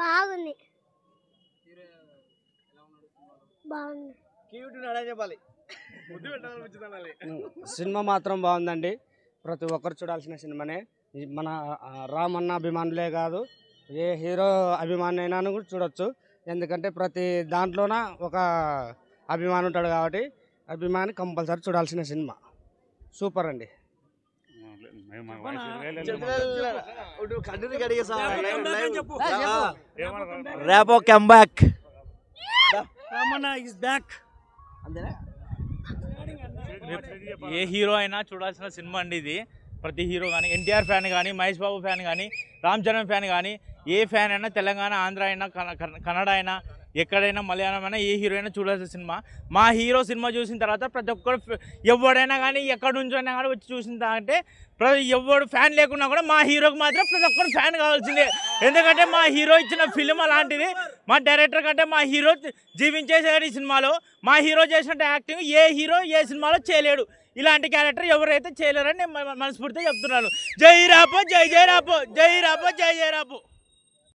బాగుంది. బాగుంది. సినిమా మాత్రం బాగుందండి. ప్రతి ఒక్కరు చూడాల్సిన సినిమానే. మన రామన్న అభిమానులే కాదు, ఏ హీరో అభిమాని అయినా కూడా చూడొచ్చు. ఎందుకంటే ప్రతి దాంట్లోన ఒక అభిమాని ఉంటాడు కాబట్టి అభిమాని కంపల్సరీ చూడాల్సిన సినిమా. సూపర్ అండి. రేపో కమ్ బ్యాక్. ఏ హీరో అయినా చూడాల్సిన సినిమా అండి ఇది. ప్రతి హీరో కానీ, ఎన్టీఆర్ ఫ్యాన్ కానీ, మహేష్ బాబు ఫ్యాన్ కానీ, రామ్ చరణ్ ఫ్యాన్ కానీ, ఏ ఫ్యాన్ అయినా, తెలంగాణ, ఆంధ్ర అయినా, కన్నడ అయినా, ఎక్కడైనా, మలయాళం అయినా, ఏ హీరో అయినా చూడాల్సిన సినిమా. మా హీరో సినిమా చూసిన తర్వాత ప్రతి ఒక్కరు ఎవడైనా కానీ ఎక్కడి నుంచి అయినా కానీ వచ్చి చూసిన అంటే ఎవడు ఫ్యాన్ లేకున్నా కూడా మా హీరోకి మాత్రం ప్రతి ఒక్కరు ఫ్యాన్ కావాల్సిందే. ఎందుకంటే మా హీరో ఇచ్చిన ఫిలిం అలాంటిది. మా డైరెక్టర్ కంటే మా హీరో జీవించేసాడు ఈ సినిమాలో. మా హీరో చేసినట్టు యాక్టింగ్ ఏ హీరో ఏ సినిమాలో చేయలేడు. ఇలాంటి క్యారెక్టర్ ఎవరైతే చేయలేరని నేను మనస్ఫూర్తిగా చెప్తున్నాను. జై రాపో, జై జై రాపో, జై రాపో, జై జై రాపో.